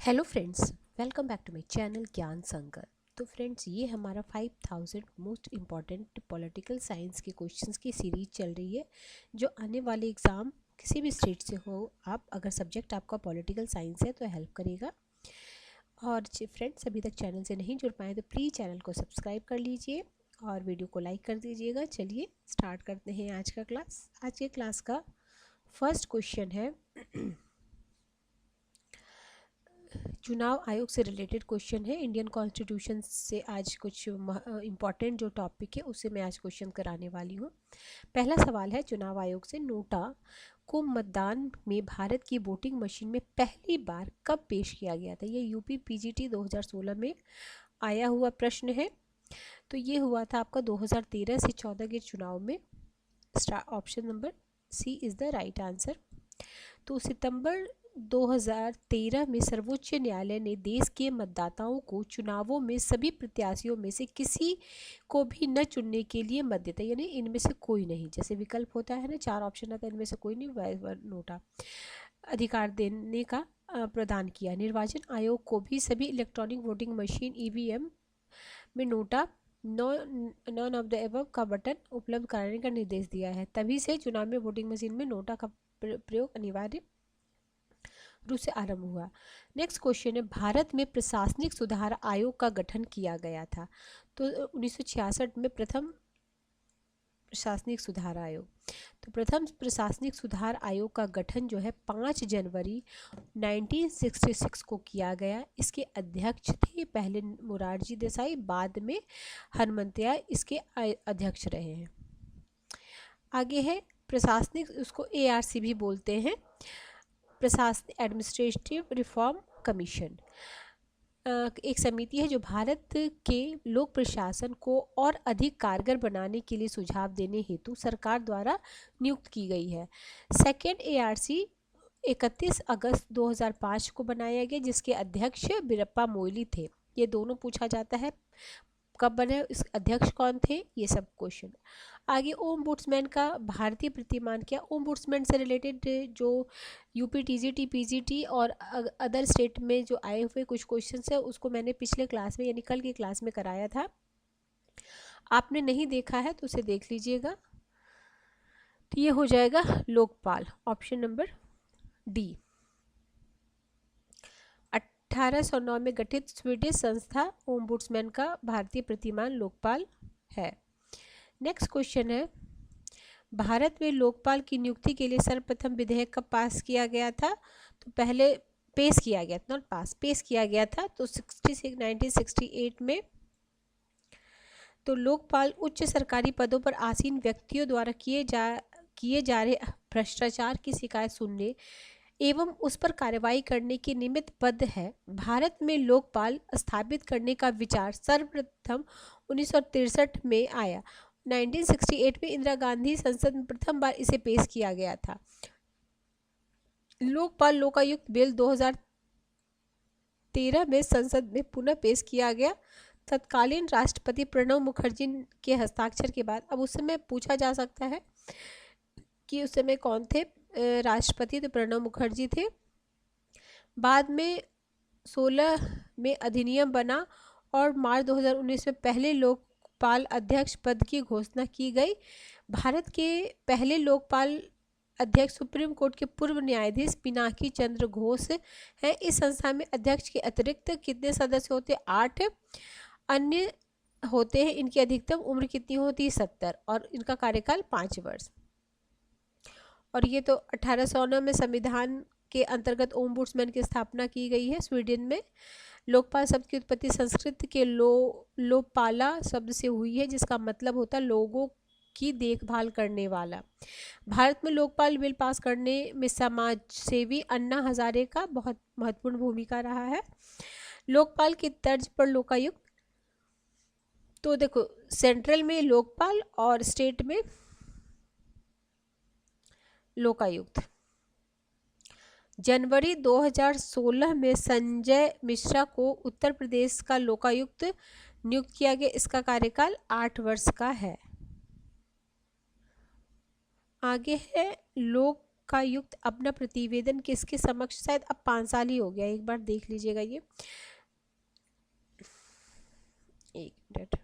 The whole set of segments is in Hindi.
Hello friends, welcome back to my channel Gyan Sankar. तो फ्रेंड्स, ये हमारा 5000 मोस्ट इम्पॉर्टेंट पॉलिटिकल साइंस के क्वेश्चंस की सीरीज चल रही है, जो आने वाले एग्ज़ाम किसी भी स्टेट से हो, आप अगर सब्जेक्ट आपका पॉलिटिकल साइंस है तो हेल्प करेगा। और फ्रेंड्स, अभी तक चैनल से नहीं जुड़ पाए तो प्लीज़ चैनल को सब्सक्राइब कर लीजिए और वीडियो को लाइक कर दीजिएगा। चलिए स्टार्ट करते हैं आज का क्लास। आज के क्लास का फर्स्ट क्वेश्चन है चुनाव आयोग से रिलेटेड क्वेश्चन है। इंडियन कॉन्स्टिट्यूशन से आज कुछ इम्पॉर्टेंट जो टॉपिक है उससे मैं आज क्वेश्चन कराने वाली हूँ। पहला सवाल है चुनाव आयोग से, नोटा को मतदान में भारत की वोटिंग मशीन में पहली बार कब पेश किया गया था? ये यूपी पीजीटी 2016 में आया हुआ प्रश्न है। तो ये हुआ था आपका 2013 से 14 के चुनाव में। Option number C is the right answer. तो सितंबर 2013 में सर्वोच्च न्यायालय ने देश के मतदाताओं को चुनावों में सभी प्रत्याशियों में से किसी को भी न चुनने के लिए मत देता, यानी इनमें से कोई नहीं, जैसे विकल्प होता है ना, 4 ऑप्शन आता है, इनमें से कोई नहीं, नोटा अधिकार देने का प्रदान किया। निर्वाचन आयोग को भी सभी इलेक्ट्रॉनिक वोटिंग मशीन ईवीएम में NOTA none of the above का बटन उपलब्ध कराने का निर्देश दिया है। तभी से चुनाव में वोटिंग मशीन में नोटा का प्रयोग अनिवार्य रूप से आरंभ हुआ। नेक्स्ट क्वेश्चन है, भारत में प्रशासनिक सुधार आयोग का गठन किया गया था। तो 1966 में प्रथम प्रशासनिक सुधार आयोग। तो प्रथम प्रशासनिक सुधार आयोग का गठन जो है 5 जनवरी 1966 को किया गया। इसके अध्यक्ष थे पहले मोरारजी देसाई, बाद में हनुमंतैया इसके अध्यक्ष रहे हैं। आगे है प्रशासनिक, उसको एआरसी भी बोलते हैं, प्रशासनिक एडमिनिस्ट्रेटिव रिफॉर्म कमीशन। एक समिति है जो भारत के लोक प्रशासन को और अधिक कारगर बनाने के लिए सुझाव देने हेतु सरकार द्वारा नियुक्त की गई है। सेकेंड एआरसी 31 अगस्त 2005 को बनाया गया, जिसके अध्यक्ष बीरप्पा मोइली थे। ये दोनों पूछा जाता है कब बने, इस अध्यक्ष कौन थे, ये सब क्वेश्चन। आगे ओमबुड्समैन का भारतीय प्रतिमान क्या? ओमबुड्समैन से रिलेटेड जो यूपी टीजीटी पीजीटी और अदर स्टेट में जो आए हुए कुछ क्वेश्चन है उसको मैंने पिछले क्लास में यानी कल की क्लास में कराया था। आपने नहीं देखा है तो उसे देख लीजिएगा। तो ये हो जाएगा लोकपाल, ऑप्शन नंबर डी। 1809 में गठित स्वीडिश संस्था ओमबुड्समैन का भारतीय प्रतिमान लोकपाल है। नेक्स्ट क्वेश्चन है, भारत में लोकपाल की नियुक्ति के लिए सर्वप्रथम विधेयक कब पास किया गया था? तो पहले पेश किया गया, नॉट पास, पेश किया गया था तो 1968 में। तो लोकपाल उच्च सरकारी पदों पर आसीन व्यक्तियों द्वारा किए जा रहे भ्रष्टाचार की शिकायत सुनने एवं उस पर कार्रवाई करने के निमित्त बद्ध है। भारत में लोकपाल स्थापित करने का विचार सर्वप्रथम 1963 में आया। 1968 में इंदिरा गांधी संसद में प्रथम बार इसे पेश किया गया था। लोकपाल लोकायुक्त बिल 2013 में संसद में पुनः पेश किया गया। तत्कालीन राष्ट्रपति प्रणब मुखर्जी के हस्ताक्षर के बाद। अब उस समय पूछा जा सकता है कि उस समय कौन थे राष्ट्रपति? तो प्रणब मुखर्जी थे। बाद में 16 में अधिनियम बना और मार्च 2019 में पहले लोकपाल अध्यक्ष पद की घोषणा की गई। भारत के पहले लोकपाल अध्यक्ष सुप्रीम कोर्ट के पूर्व न्यायाधीश पिनाकी चंद्र घोष हैं। इस संस्था में अध्यक्ष के अतिरिक्त कितने सदस्य होते? 8 अन्य होते हैं। इनकी अधिकतम उम्र कितनी होती है? 70, और इनका कार्यकाल 5 वर्ष। और ये तो 1809 में संविधान के अंतर्गत ओमबुड्समैन की स्थापना की गई है स्वीडन में। लोकपाल शब्द की उत्पत्ति संस्कृत के लोपाला शब्द से हुई है, जिसका मतलब होता है लोगों की देखभाल करने वाला। भारत में लोकपाल बिल पास करने में समाज सेवी अन्ना हजारे का बहुत महत्वपूर्ण भूमिका रहा है। लोकपाल की तर्ज पर लोकायुक्त। तो देखो, सेंट्रल में लोकपाल और स्टेट में लोकायुक्त। जनवरी 2016 में संजय मिश्रा को उत्तर प्रदेश का लोकायुक्त नियुक्त किया गया। इसका कार्यकाल 8 वर्ष का है। आगे है लोकायुक्त अपना प्रतिवेदन किसके समक्ष, शायद अब 5 साल ही हो गया, एक बार देख लीजिएगा ये, एक मिनट।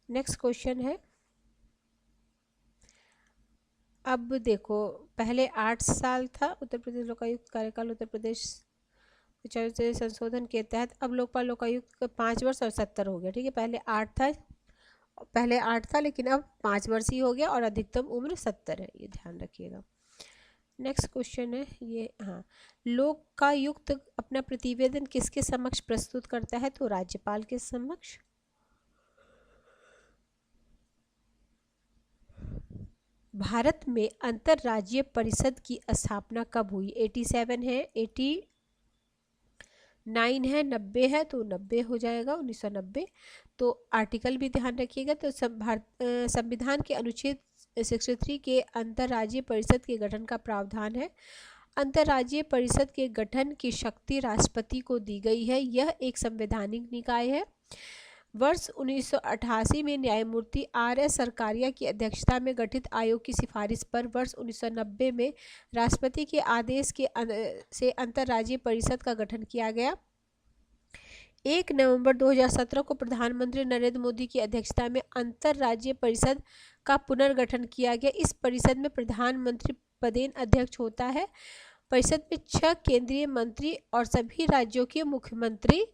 नेक्स्ट क्वेश्चन है, अब देखो पहले 8 साल था उत्तर प्रदेश लोकायुक्त कार्यकाल, उत्तर प्रदेश संशोधन के तहत अब लोकपाल लोकायुक्त का 5 वर्ष और 70 हो गया, ठीक है। पहले 8 था लेकिन अब 5 वर्ष ही हो गया और अधिकतम उम्र 70 है, ये ध्यान रखिएगा। नेक्स्ट क्वेश्चन है ये, हाँ, लोकायुक्त अपना प्रतिवेदन किसके समक्ष प्रस्तुत करता है, तो राज्यपाल के समक्ष। भारत में अंतर्राज्यीय परिषद की स्थापना कब हुई, 87 है, 89 है, 90 है, तो 90 हो जाएगा, 1990। तो आर्टिकल भी ध्यान रखिएगा, तो संविधान के अनुच्छेद 63 के अंतर्राज्यीय परिषद के गठन का प्रावधान है। अंतर्राज्यीय परिषद के गठन की शक्ति राष्ट्रपति को दी गई है, यह एक संवैधानिक निकाय है। वर्ष 1988 में न्यायमूर्ति R.S. सरकारिया की अध्यक्षता में गठित आयोग की सिफारिश पर वर्ष 1990 में राष्ट्रपति के आदेश से अंतर्राज्यीय परिषद का गठन किया गया। 1 नवंबर 2017 को प्रधानमंत्री नरेंद्र मोदी की अध्यक्षता में अंतर्राज्यीय परिषद का पुनर्गठन किया गया। इस परिषद में प्रधानमंत्री पदेन अध्यक्ष होता है। परिषद में 6 केंद्रीय मंत्री और सभी राज्यों के मुख्यमंत्री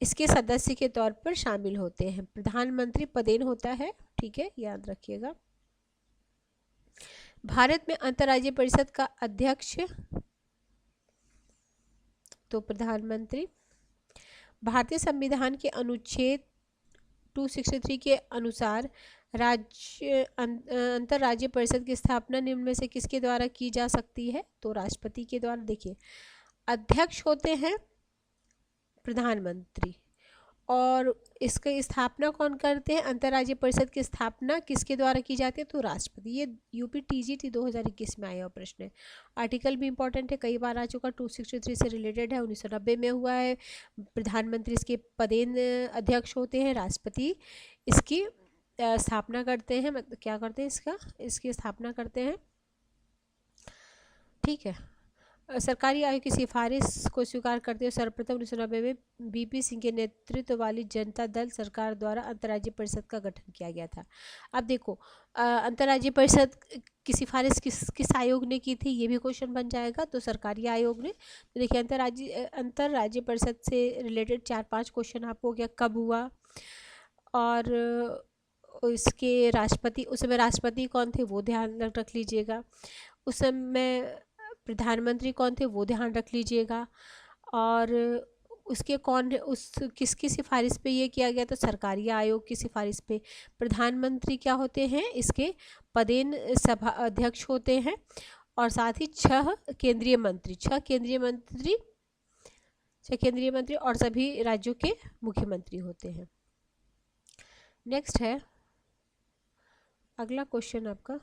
इसके सदस्य के तौर पर शामिल होते हैं। प्रधानमंत्री पदेन होता है, ठीक है, याद रखिएगा। भारत में अंतर्राज्यीय परिषद का अध्यक्ष तो प्रधानमंत्री। भारतीय संविधान के अनुच्छेद 263 के अनुसार अंतर्राज्यीय परिषद की स्थापना निम्न में से किसके द्वारा की जा सकती है, तो राष्ट्रपति के द्वारा। देखिए, अध्यक्ष होते हैं प्रधानमंत्री और इसकी स्थापना कौन करते हैं, अंतर्राज्यीय परिषद की स्थापना किसके द्वारा की जाती है, तो राष्ट्रपति। ये यूपी टीजीटी 2021 में आया हुआ प्रश्न है। आर्टिकल भी इंपॉर्टेंट है, कई बार आ चुका, 263 से रिलेटेड है, 1990 में हुआ है। प्रधानमंत्री इसके पदेन अध्यक्ष होते हैं, राष्ट्रपति इसकी स्थापना करते हैं, मतलब क्या करते हैं, इसकी स्थापना करते हैं, ठीक है। सरकारी आयोग की सिफारिश को स्वीकार करते हुए सर्वप्रथम 1990 में बीपी सिंह के नेतृत्व वाली जनता दल सरकार द्वारा अंतर्राज्यीय परिषद का गठन किया गया था। अब देखो, अंतर्राज्यीय परिषद की सिफारिश किस आयोग ने की थी, ये भी क्वेश्चन बन जाएगा, तो सरकारी आयोग ने। तो देखिए, अंतर्राज्यीय परिषद से रिलेटेड 4-5 क्वेश्चन आपको क्या, कब हुआ और इसके राष्ट्रपति, उस समय राष्ट्रपति कौन थे वो ध्यान रख लीजिएगा, उस समय प्रधानमंत्री कौन थे वो ध्यान रख लीजिएगा, और उसके किसकी सिफारिश पे ये किया गया, तो सरकारी आयोग की सिफारिश पे। प्रधानमंत्री क्या होते हैं, इसके पदेन सभा अध्यक्ष होते हैं, और साथ ही 6 केंद्रीय मंत्री और सभी राज्यों के मुख्यमंत्री होते हैं। नेक्स्ट है अगला क्वेश्चन आपका,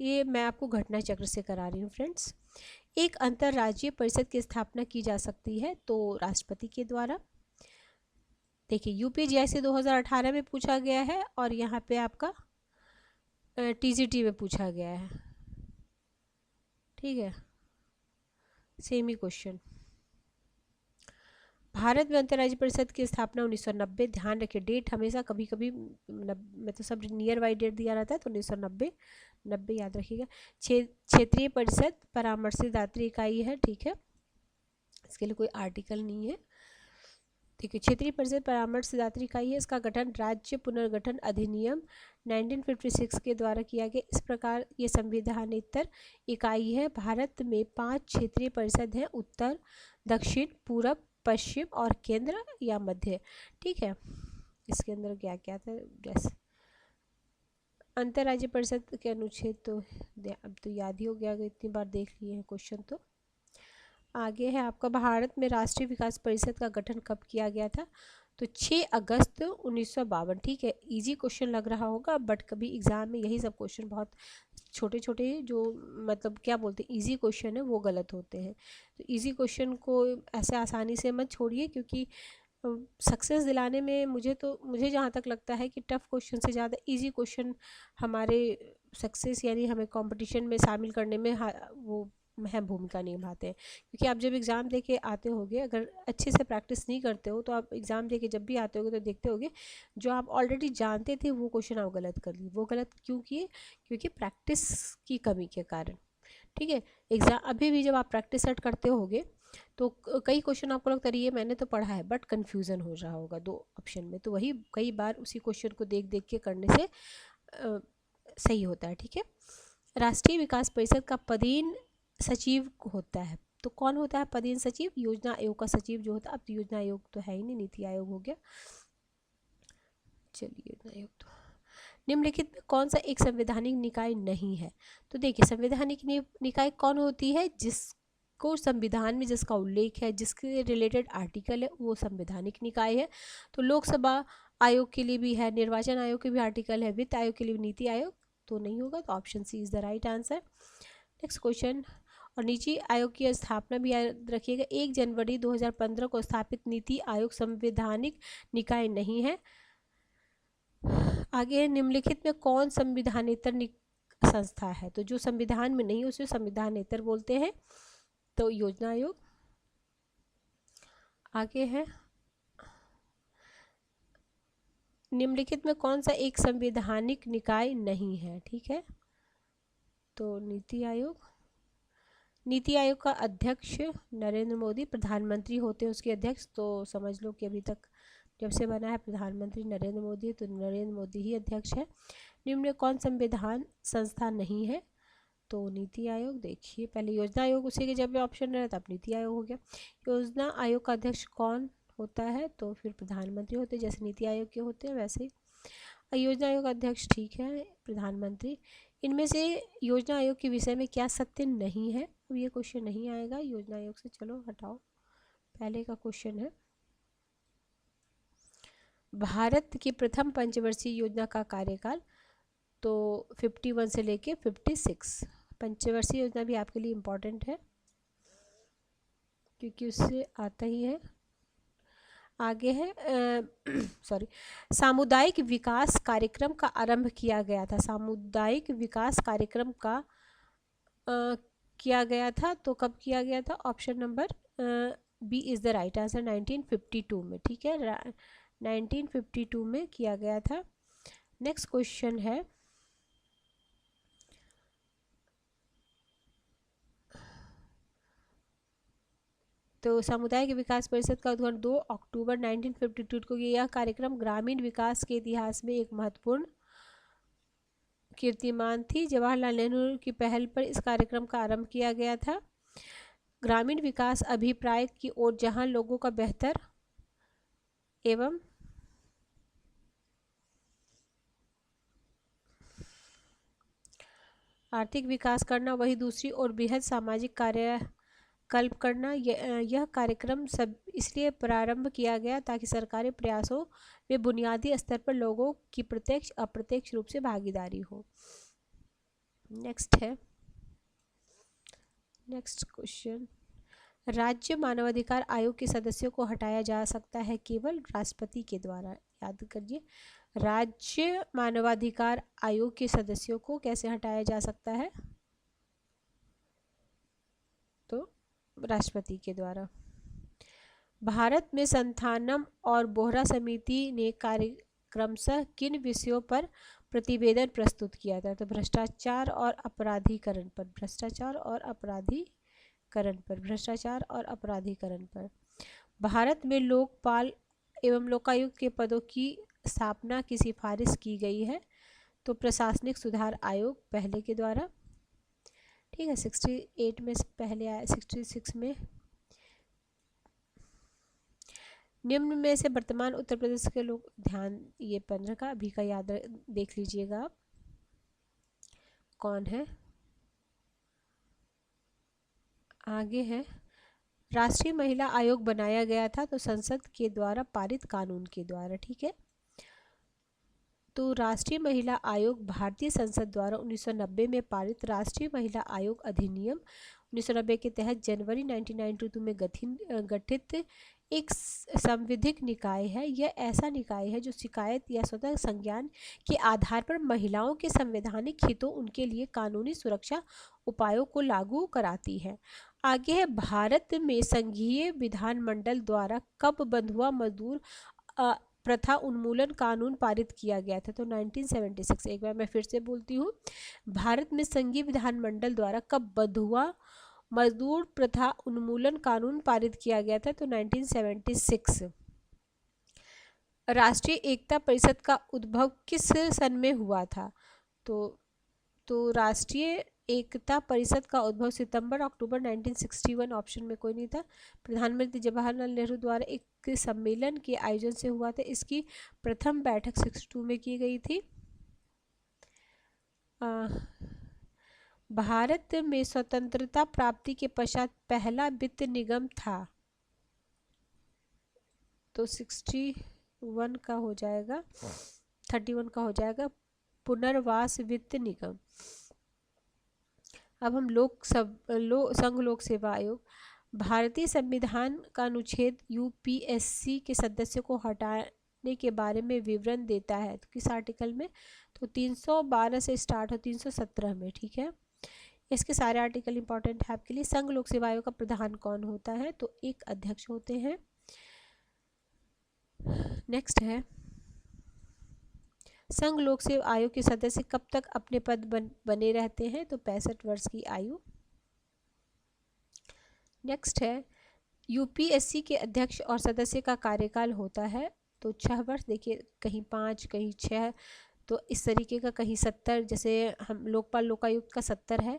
ये मैं आपको घटना चक्र से करा रही हूँ फ्रेंड्स। एक अंतर्राज्यीय परिषद की स्थापना की जा सकती है, तो राष्ट्रपति के द्वारा। देखिए, यूपीजीआईसी 2018 में पूछा गया है और यहाँ पे आपका टीजीटी में पूछा गया है, ठीक है, सेम ही क्वेश्चन। भारत में अंतर्राज्यीय परिषद की स्थापना 1990, ध्यान रखिए डेट हमेशा कभी कभी मैं तो सब नियर बाई डेट दिया रहता है, तो 1990 याद रखिएगा। क्षेत्रीय परिषद परामर्शदात्री इकाई है, ठीक है, इसके लिए कोई आर्टिकल नहीं है, ठीक है। क्षेत्रीय परिषद परामर्शदात्री इकाई है, इसका गठन राज्य पुनर्गठन अधिनियम 1956 के द्वारा किया गया। इस प्रकार ये संविधानेतर इकाई है। भारत में 5 क्षेत्रीय परिषद हैं, उत्तर, दक्षिण, पूरब, पश्चिम और केंद्र या मध्य, ठीक है। इसके अंदर क्या क्या था, गैस अंतर्राज्यीय परिषद के अनुच्छेद तो अब तो याद ही हो गया, इतनी बार देख लिए हैं क्वेश्चन। तो आगे है आपका, भारत में राष्ट्रीय विकास परिषद का गठन कब किया गया था, तो 6 अगस्त 1952। ठीक है, इजी क्वेश्चन लग रहा होगा, बट कभी एग्ज़ाम में यही सब क्वेश्चन बहुत छोटे छोटे जो मतलब क्या बोलते हैं इजी क्वेश्चन है वो गलत होते हैं। तो इजी क्वेश्चन को ऐसे आसानी से मत छोड़िए, क्योंकि सक्सेस दिलाने में मुझे जहाँ तक लगता है कि टफ़ क्वेश्चन से ज़्यादा इजी क्वेश्चन हमारे सक्सेस यानी हमें कंपटीशन में शामिल करने में वो अहम भूमिका निभाते हैं। क्योंकि आप जब एग्ज़ाम दे के आते होगे, अगर अच्छे से प्रैक्टिस नहीं करते हो तो आप एग्ज़ाम दे के जब भी आते होगे तो देखते होगे जो आप ऑलरेडी जानते थे वो क्वेश्चन आप गलत कर लिए। वो गलत क्यों किए? क्योंकि प्रैक्टिस की कमी के कारण। ठीक है, एग्ज़ाम अभी भी जब आप प्रैक्टिस सेट करते होगे तो कई क्वेश्चन आपको लगता है ये मैंने तो पढ़ा है, बट कन्फ्यूज़न हो रहा होगा दो ऑप्शन में, तो वही कई बार उसी क्वेश्चन को देख देख के करने से सही होता है। ठीक है, राष्ट्रीय विकास परिषद का पदेन सचिव होता है, तो कौन होता है पदेन सचिव? योजना आयोग का सचिव जो होता है। अब तो योजना आयोग तो है ही नहीं, नीति आयोग हो गया। चलिए, योजना आयोग तो निम्नलिखित में कौन सा एक संवैधानिक निकाय नहीं है? तो देखिए, संवैधानिक निकाय कौन होती है? जिसको संविधान में जिसका उल्लेख है, जिसके रिलेटेड आर्टिकल है, वो संवैधानिक निकाय है। तो लोकसभा आयोग के लिए भी है, निर्वाचन आयोग के भी आर्टिकल है, वित्त आयोग के लिए भी नीति आयोग, तो नहीं होगा। तो option C is the right answer. Next question, और नीति आयोग की स्थापना भी याद रखिएगा, 1 जनवरी 2015 को स्थापित नीति आयोग संवैधानिक निकाय नहीं है। आगे, निम्नलिखित में कौन संविधानेतर संस्था है? तो जो संविधान में नहीं उसे संविधानेतर बोलते हैं, तो योजना आयोग। आगे है, निम्नलिखित में कौन सा एक संवैधानिक निकाय नहीं है? ठीक है, तो नीति आयोग। नीति आयोग का अध्यक्ष नरेंद्र मोदी, प्रधानमंत्री होते हैं उसके अध्यक्ष, तो समझ लो कि अभी तक जब से बना है प्रधानमंत्री नरेंद्र मोदी, तो नरेंद्र मोदी ही अध्यक्ष है। निम्न में कौन संविधान संस्था नहीं है? तो नीति आयोग। देखिए, पहले योजना आयोग उसी के जब ऑप्शन रहा तब नीति आयोग हो गया। योजना आयोग का अध्यक्ष कौन होता है? तो फिर प्रधानमंत्री होते हैं, जैसे नीति आयोग के होते हैं वैसे ही। योजना आयोग का अध्यक्ष ठीक है प्रधानमंत्री। इनमें से योजना आयोग के विषय में क्या सत्य नहीं है? अब ये क्वेश्चन नहीं आएगा योजना आयोग से, चलो हटाओ। पहले का क्वेश्चन है, भारत की प्रथम पंचवर्षीय योजना का कार्यकाल तो 51 से लेके 56। पंचवर्षीय योजना भी आपके लिए इम्पोर्टेंट है क्योंकि उससे आता ही है। आगे है सॉरी, सामुदायिक विकास कार्यक्रम का आरंभ किया गया था। सामुदायिक विकास कार्यक्रम का किया गया था, तो कब किया गया था? Option number B is the right answer, 1952 में। ठीक है, 1952 में किया गया था। नेक्स्ट क्वेश्चन है, तो सामुदायिक विकास परिषद का उद्घाटन 2 अक्टूबर 1952 को किया। यह कार्यक्रम ग्रामीण विकास के इतिहास में एक महत्वपूर्ण कीर्तिमान थी। जवाहरलाल नेहरू की पहल पर इस कार्यक्रम का आरंभ किया गया था। ग्रामीण विकास अभिप्राय की ओर, जहां लोगों का बेहतर एवं आर्थिक विकास करना, वही दूसरी ओर बेहद सामाजिक कार्यकल्प करना। यह कार्यक्रम सब इसलिए प्रारंभ किया गया ताकि सरकारी प्रयासों में बुनियादी स्तर पर लोगों की प्रत्यक्ष अप्रत्यक्ष रूप से भागीदारी हो। नेक्स्ट है, नेक्स्ट क्वेश्चन, राज्य मानवाधिकार आयोग के सदस्यों को हटाया जा सकता है केवल राष्ट्रपति के द्वारा। याद करिए, राज्य मानवाधिकार आयोग के सदस्यों को कैसे हटाया जा सकता है? तो राष्ट्रपति के द्वारा। भारत में संथानम और बोहरा समिति ने कार्यक्रमशः किन विषयों पर प्रतिवेदन प्रस्तुत किया था? तो भ्रष्टाचार और अपराधीकरण पर, भ्रष्टाचार और अपराधीकरण पर, भ्रष्टाचार और अपराधीकरण पर। भारत में लोकपाल एवं लोकायुक्त के पदों की स्थापना की सिफारिश की गई है? तो प्रशासनिक सुधार आयोग पहले के द्वारा। ठीक है, 68 में से पहले आया, 66 में। निम्न में से वर्तमान उत्तर प्रदेश के लोग, ध्यान ये 15 का अभी का याद देख लीजिएगा आप, कौन है? आगे है, राष्ट्रीय महिला आयोग बनाया गया था तो संसद के द्वारा पारित कानून के द्वारा, ठीक है। तो राष्ट्रीय महिला आयोग भारतीय संसद द्वारा 1990 में पारित राष्ट्रीय महिला आयोग अधिनियम 1990 के तहत जनवरी 1992 में गठित एक संवैधानिक निकाय है। यह ऐसा निकाय है जो शिकायत या स्वतः संज्ञान के आधार पर महिलाओं के संवैधानिक हितों, उनके लिए कानूनी सुरक्षा उपायों को लागू कराती है। आगे है, भारत में संघीय विधानमंडल द्वारा कब बंधुआ मजदूर प्रथा उन्मूलन कानून पारित किया गया था? तो 1976। एक बार मैं फिर से बोलती हूँ, भारत में संघीय विधानमंडल द्वारा कब बंधुआ मजदूर प्रथा उन्मूलन कानून पारित किया गया था? तो 1976। राष्ट्रीय एकता परिषद का उद्भव किस सन में हुआ था? तो राष्ट्रीय एकता परिषद का उद्भव सितंबर अक्टूबर 1961, ऑप्शन में कोई नहीं था। प्रधानमंत्री जवाहरलाल नेहरू द्वारा एक सम्मेलन के आयोजन से हुआ था। इसकी प्रथम बैठक 62 में की गई थी। भारत में स्वतंत्रता प्राप्ति के पश्चात पहला वित्त निगम था? तो 61 का हो जाएगा, 31 का हो जाएगा पुनर्वास वित्त निगम। अब हम संघ लोक सेवा आयोग, भारतीय संविधान का अनुच्छेद यूपीएससी के सदस्यों को हटाने के बारे में विवरण देता है। तो किस आर्टिकल में? तो 312 से स्टार्ट हो 317 में, ठीक है। इसके सारे आर्टिकल इंपॉर्टेंट है आपके लिए। संघ लोक सेवा आयोग का प्रधान कौन होता है? तो एक अध्यक्ष होते हैं। नेक्स्ट है, संघ लोक सेवा आयोग के सदस्य कब तक अपने पद बने रहते हैं? तो 65 वर्ष की आयु। नेक्स्ट है, यूपीएससी के अध्यक्ष और सदस्य का कार्यकाल होता है तो 6 वर्ष। देखिए, कहीं 5, कहीं 6, तो इस तरीके का, कहीं 70, जैसे हम लोकपाल लोकायुक्त का 70 है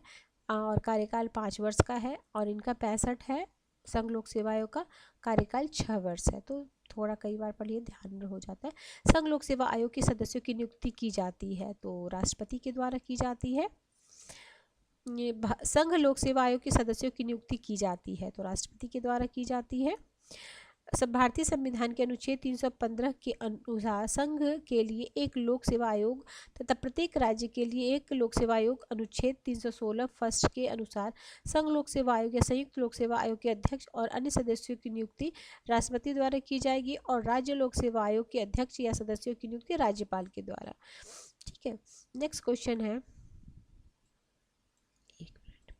और कार्यकाल 5 वर्ष का है, और इनका 65 है। संघ लोक सेवा आयोग का कार्यकाल 6 वर्ष है। तो थोड़ा कई बार पढ़िए, ध्यान हो जाता है। संघ लोक सेवा आयोग के सदस्यों की नियुक्ति की जाती है तो राष्ट्रपति के द्वारा की जाती है। संघ लोक सेवा आयोग के सदस्यों की नियुक्ति की जाती है तो राष्ट्रपति के द्वारा की जाती है। सब भारतीय संविधान के अनुच्छेद 315 के अनुसार संघ के लिए एक लोक सेवा आयोग तथा प्रत्येक राज्य के लिए एक लोक सेवा आयोग अनुच्छेद 316 फर्स्ट के अनुसार संघ लोक सेवा आयोग या संयुक्त लोक सेवा आयोग के अध्यक्ष और अन्य सदस्यों की नियुक्ति राष्ट्रपति द्वारा की जाएगी और राज्य लोक सेवा आयोग के अध्यक्ष या सदस्यों की नियुक्ति राज्यपाल के द्वारा, ठीक है। नेक्स्ट क्वेश्चन है, एक मिनट,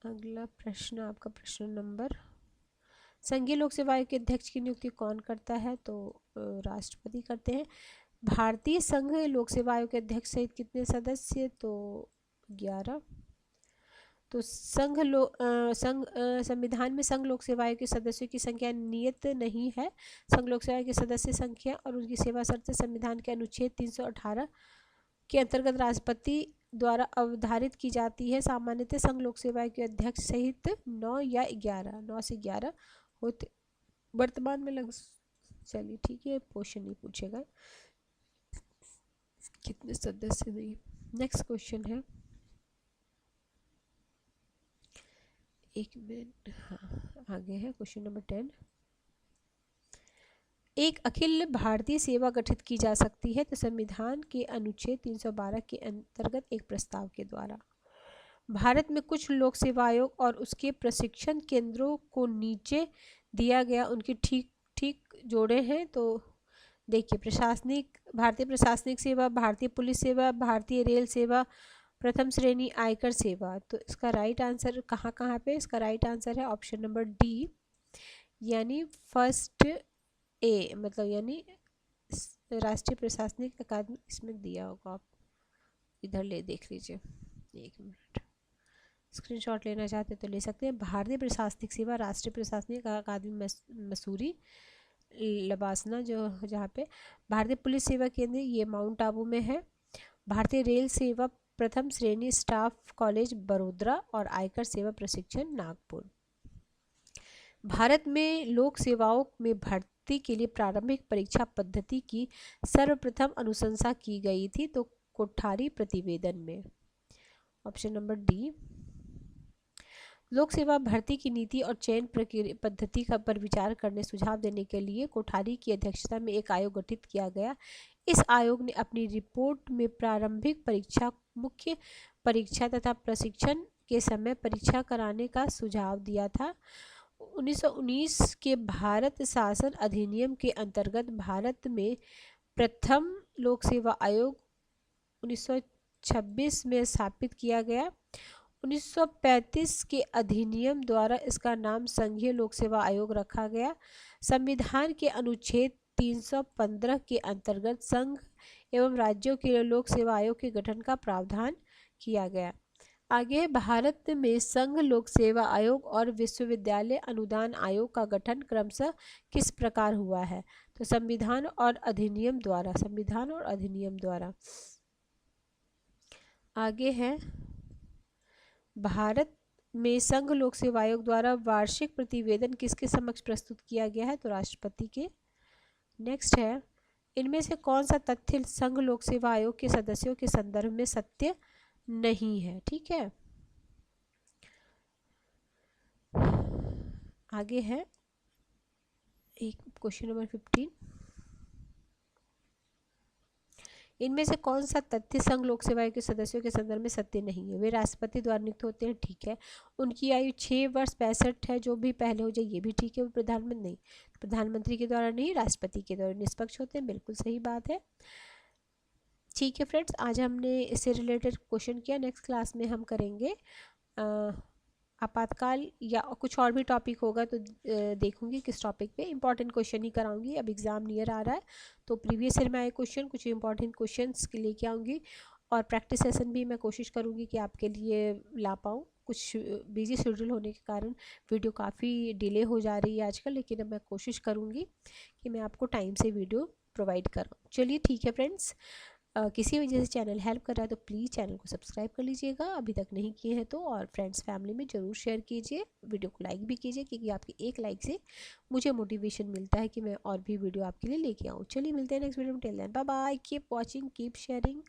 अगला प्रश्न आपका प्रश्न नंबर, संघीय लोक सेवा आयोग के अध्यक्ष की नियुक्ति कौन करता है? तो राष्ट्रपति करते हैं। भारतीय संघ लोक सेवा आयोग के अध्यक्ष सहित कितने सदस्य? तो 11। तो संविधान में संघ लोक सेवा आयोग के सदस्यों की संख्या नियत नहीं है। संघ लोक सेवा आयोग के सदस्य संख्या और उनकी सेवा शर्तें संविधान के अनुच्छेद 318 के अंतर्गत राष्ट्रपति द्वारा अवधारित की जाती है। सामान्यतः संघ लोक सेवा आयोग के अध्यक्ष सहित 9 से 11 होते वर्तमान में चलिए ठीक है, क्वेश्चन नहीं पूछेगा कितने सदस्य नहीं। नेक्स्ट क्वेश्चन है, एक मिनट, हाँ आगे है क्वेश्चन नंबर 10। एक अखिल भारतीय सेवा गठित की जा सकती है तो संविधान के अनुच्छेद 312 के अंतर्गत एक प्रस्ताव के द्वारा। भारत में कुछ लोक सेवा आयोग और उसके प्रशिक्षण केंद्रों को नीचे दिया गया उनके ठीक ठीक जोड़े हैं। तो देखिए, भारतीय प्रशासनिक सेवा, भारतीय पुलिस सेवा, भारतीय रेल सेवा, प्रथम श्रेणी आयकर सेवा। तो इसका राइट आंसर कहाँ पे? इसका राइट आंसर है ऑप्शन नंबर डी, यानी फर्स्ट ए, मतलब यानी राष्ट्रीय प्रशासनिक अकादमी इसमें दिया होगा। आप इधर देख लीजिए, एक मिनट, स्क्रीनशॉट लेना चाहते तो ले सकते हैं। भारतीय प्रशासनिक सेवा, राष्ट्रीय प्रशासनिक अकादमी मसूरी लबासना, जो जहाँ पे भारतीय पुलिस सेवा केंद्र ये माउंट आबू में है। भारतीय रेल सेवा प्रथम श्रेणी स्टाफ कॉलेज बड़ोदरा और आयकर सेवा प्रशिक्षण नागपुर। भारत में लोक सेवाओं में भर्ती के लिए प्रारंभिक परीक्षा पद्धति की सर्वप्रथम अनुशंसा की गई थी तो कोठारी प्रतिवेदन में, ऑप्शन नंबर डी। लोक सेवा भर्ती की नीति और चयन प्रक्रिया पद्धति पर विचार करने सुझाव देने के लिए कोठारी की अध्यक्षता में एक आयोग गठित किया गया। इस आयोग ने अपनी रिपोर्ट में प्रारंभिक परीक्षा, मुख्य परीक्षा तथा प्रशिक्षण के समय परीक्षा कराने का सुझाव दिया था। 1919 के भारत शासन अधिनियम के अंतर्गत भारत में प्रथम लोक सेवा आयोग 1926 में स्थापित किया गया। 1935 के अधिनियम द्वारा इसका नाम संघीय लोक सेवा आयोग रखा गया। संविधान के अनुच्छेद 315 के अंतर्गत संघ एवं राज्यों के लोक सेवा आयोग के गठन का प्रावधान किया गया। आगे भारत में संघ लोक सेवा आयोग और विश्वविद्यालय अनुदान आयोग का गठन क्रमशः किस प्रकार हुआ है? तो संविधान और अधिनियम द्वारा। आगे है भारत में संघ लोक सेवा आयोग द्वारा वार्षिक प्रतिवेदन किसके समक्ष प्रस्तुत किया गया है? तो राष्ट्रपति के। नेक्स्ट है, इनमें से कौन सा तथ्य संघ लोक सेवा आयोग के सदस्यों के संदर्भ में सत्य नहीं है? ठीक है, आगे है एक क्वेश्चन नंबर 15। इनमें से कौन सा तथ्य संघ लोक सेवा आयोग के सदस्यों के संदर्भ में सत्य नहीं है? वे राष्ट्रपति द्वारा नियुक्त होते हैं, ठीक है। उनकी आयु 6 वर्ष 65 है, जो भी पहले हो जाए ये भी ठीक है। वो प्रधानमंत्री के द्वारा नहीं, राष्ट्रपति के द्वारा निष्पक्ष होते हैं, बिल्कुल सही बात है। ठीक है फ्रेंड्स, आज हमने इससे रिलेटेड क्वेश्चन किया। नेक्स्ट क्लास में हम करेंगे आपातकाल या कुछ और भी टॉपिक होगा तो देखूंगी किस टॉपिक पे। इंपॉर्टेंट क्वेश्चन ही कराऊंगी, अब एग्ज़ाम नियर आ रहा है तो प्रीवियस ईयर में आए क्वेश्चन, कुछ इंपॉर्टेंट क्वेश्चंस के लेके आऊँगी और प्रैक्टिस सेशन भी मैं कोशिश करूँगी कि आपके लिए ला पाऊँ। कुछ बिजी शेड्यूल होने के कारण वीडियो काफ़ी डिले हो जा रही है आजकल, लेकिन अब मैं कोशिश करूँगी कि मैं आपको टाइम से वीडियो प्रोवाइड करूँ। चलिए ठीक है फ्रेंड्स, किसी वजह से चैनल हेल्प कर रहा है तो प्लीज़ चैनल को सब्सक्राइब कर लीजिएगा अभी तक नहीं किए हैं तो, और फ्रेंड्स फैमिली में ज़रूर शेयर कीजिए, वीडियो को लाइक भी कीजिए क्योंकि आपकी एक लाइक से मुझे मोटिवेशन मिलता है कि मैं और भी वीडियो आपके लिए लेके आऊँ। चलिए मिलते हैं नेक्स्ट वीडियो में, till then bye bye, keep watching, keep sharing.